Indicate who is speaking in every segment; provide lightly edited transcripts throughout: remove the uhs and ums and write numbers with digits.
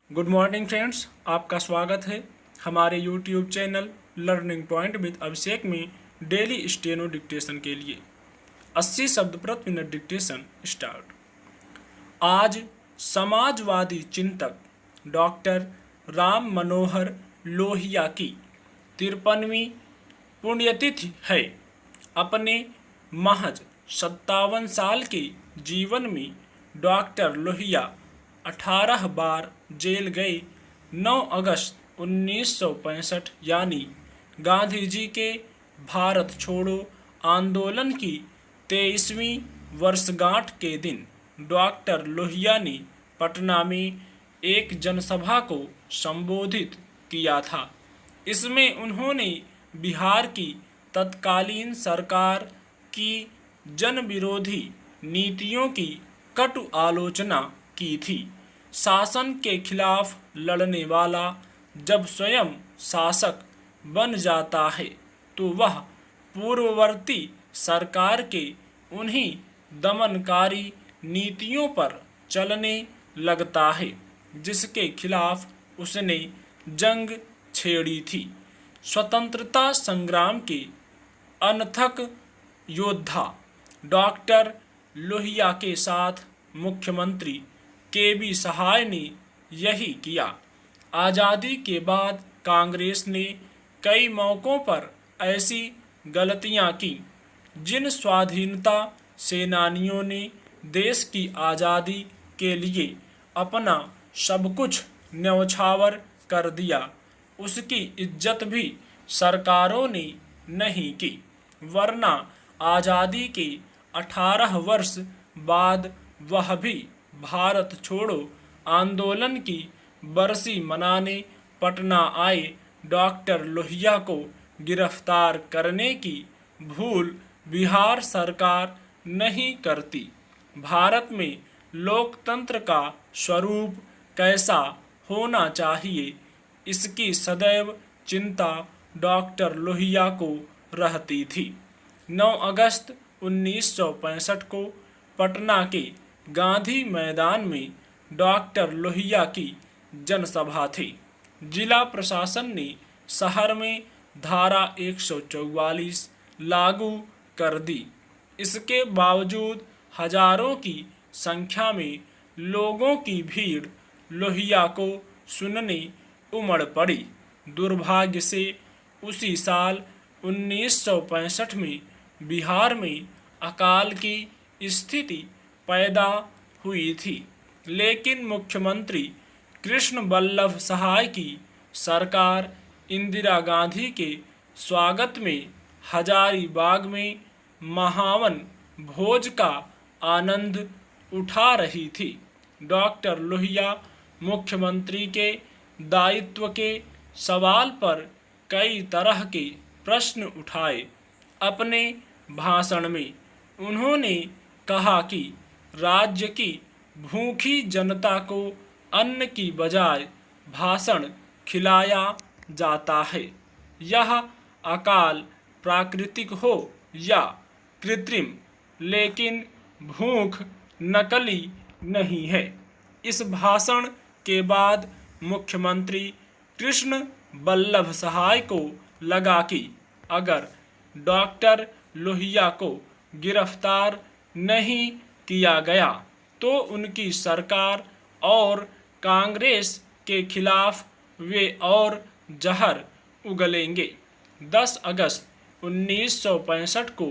Speaker 1: Good morning friends, आपका स्वागत है हमारे YouTube channel learning point with Abhishek में डेली स्टेनो डिक्टेशन के लिए 80 शब्द प्रति मिनट डिक्टेशन स्टार्ट। आज समाजवादी चिंतक डॉक्टर राम मनोहर लोहिया की 53वीं पुण्यतिथि है। अपने महज 57 साल के जीवन में डॉक्टर लोहिया 18 बार जेल गए। 9 अगस्त 1965 यानी गांधी जी के भारत छोड़ो आंदोलन की 23वीं वर्षगांठ के दिन डॉक्टर लोहिया ने पटना में एक जनसभा को संबोधित किया था। इसमें उन्होंने बिहार की तत्कालीन सरकार की जन विरोधी नीतियों की कटु आलोचना की थी। शासन के खिलाफ लड़ने वाला जब स्वयं शासक बन जाता है तो वह पूर्ववर्ती सरकार के उन्हीं दमनकारी नीतियों पर चलने लगता है जिसके खिलाफ उसने जंग छेड़ी थी। स्वतंत्रता संग्राम के अनथक योद्धा डॉक्टर लोहिया के साथ मुख्यमंत्री के.बी. सहाय ने यही किया। आज़ादी के बाद कांग्रेस ने कई मौकों पर ऐसी गलतियां की जिन स्वाधीनता सेनानियों ने देश की आज़ादी के लिए अपना सब कुछ न्यौछावर कर दिया, उसकी इज्जत भी सरकारों ने नहीं की। वरना आज़ादी के 18 वर्ष बाद वह भी भारत छोड़ो आंदोलन की बरसी मनाने पटना आए। डॉक्टर लोहिया को गिरफ्तार करने की भूल बिहार सरकार नहीं करती। भारत में लोकतंत्र का स्वरूप कैसा होना चाहिए, इसकी सदैव चिंता डॉक्टर लोहिया को रहती थी। 9 अगस्त 1965 को पटना के गांधी मैदान में डॉक्टर लोहिया की जनसभा थी। जिला प्रशासन ने शहर में धारा 144 लागू कर दी। इसके बावजूद हजारों की संख्या में लोगों की भीड़ लोहिया को सुनने उमड़ पड़ी। दुर्भाग्य से उसी साल 1965 में बिहार में अकाल की स्थिति पैदा हुई थी, लेकिन मुख्यमंत्री कृष्ण बल्लभ सहाय की सरकार इंदिरा गांधी के स्वागत में हजारीबाग में महावन भोज का आनंद उठा रही थी। डॉक्टर लोहिया मुख्यमंत्री के दायित्व के सवाल पर कई तरह के प्रश्न उठाए। अपने भाषण में उन्होंने कहा कि राज्य की भूखी जनता को अन्न की बजाय भाषण खिलाया जाता है। यह अकाल प्राकृतिक हो या कृत्रिम, लेकिन भूख नकली नहीं है। इस भाषण के बाद मुख्यमंत्री कृष्ण बल्लभ सहाय को लगा कि अगर डॉक्टर लोहिया को गिरफ्तार नहीं किया गया तो उनकी सरकार और कांग्रेस के खिलाफ वे और जहर उगलेंगे। 10 अगस्त 1965 को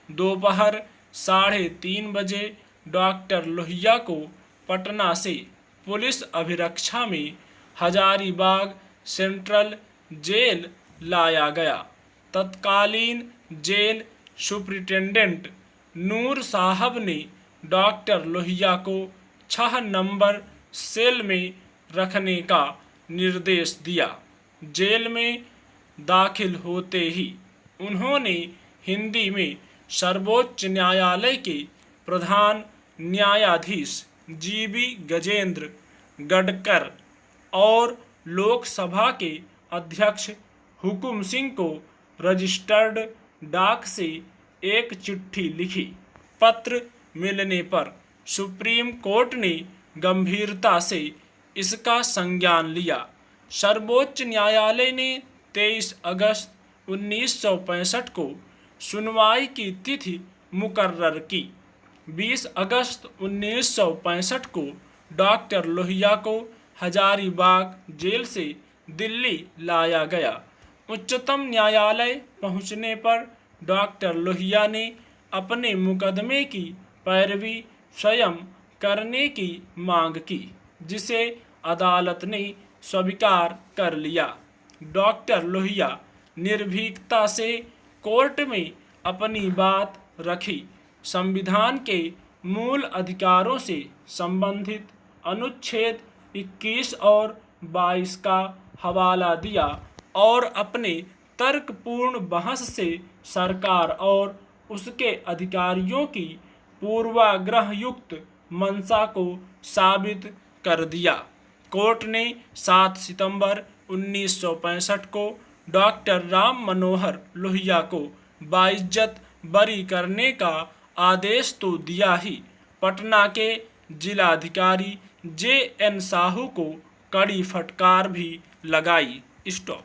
Speaker 1: दोपहर 3:30 बजे डॉक्टर लोहिया को पटना से पुलिस अभिरक्षा में हजारीबाग सेंट्रल जेल लाया गया। तत्कालीन जेल सुप्रिंटेंडेंट नूर साहब ने डॉक्टर लोहिया को 6 नंबर सेल में रखने का निर्देश दिया। जेल में दाखिल होते ही उन्होंने हिंदी में सर्वोच्च न्यायालय के प्रधान न्यायाधीश जी.बी. गजेंद्र गडकर और लोकसभा के अध्यक्ष हुकुम सिंह को रजिस्टर्ड डाक से एक चिट्ठी लिखी। पत्र मिलने पर सुप्रीम कोर्ट ने गंभीरता से इसका संज्ञान लिया। सर्वोच्च न्यायालय ने 23 अगस्त 1965 को सुनवाई की तिथि मुकर्रर की। 20 अगस्त 1965 को डॉक्टर लोहिया को हजारीबाग जेल से दिल्ली लाया गया। उच्चतम न्यायालय पहुंचने पर डॉक्टर लोहिया ने अपने मुकदमे की पैरवी स्वयं करने की मांग की, जिसे अदालत ने स्वीकार कर लिया। डॉक्टर लोहिया निर्भीकता से कोर्ट में अपनी बात रखी, संविधान के मूल अधिकारों से संबंधित अनुच्छेद 21 और 22 का हवाला दिया और अपने तर्कपूर्ण बहस से सरकार और उसके अधिकारियों की पूर्वाग्रहयुक्त मंशा को साबित कर दिया। कोर्ट ने 7 सितंबर 1965 को डॉक्टर राम मनोहर लोहिया को बाइज्जत बरी करने का आदेश तो दिया ही, पटना के जिलाधिकारी J.N. साहू को कड़ी फटकार भी लगाई। स्टॉप।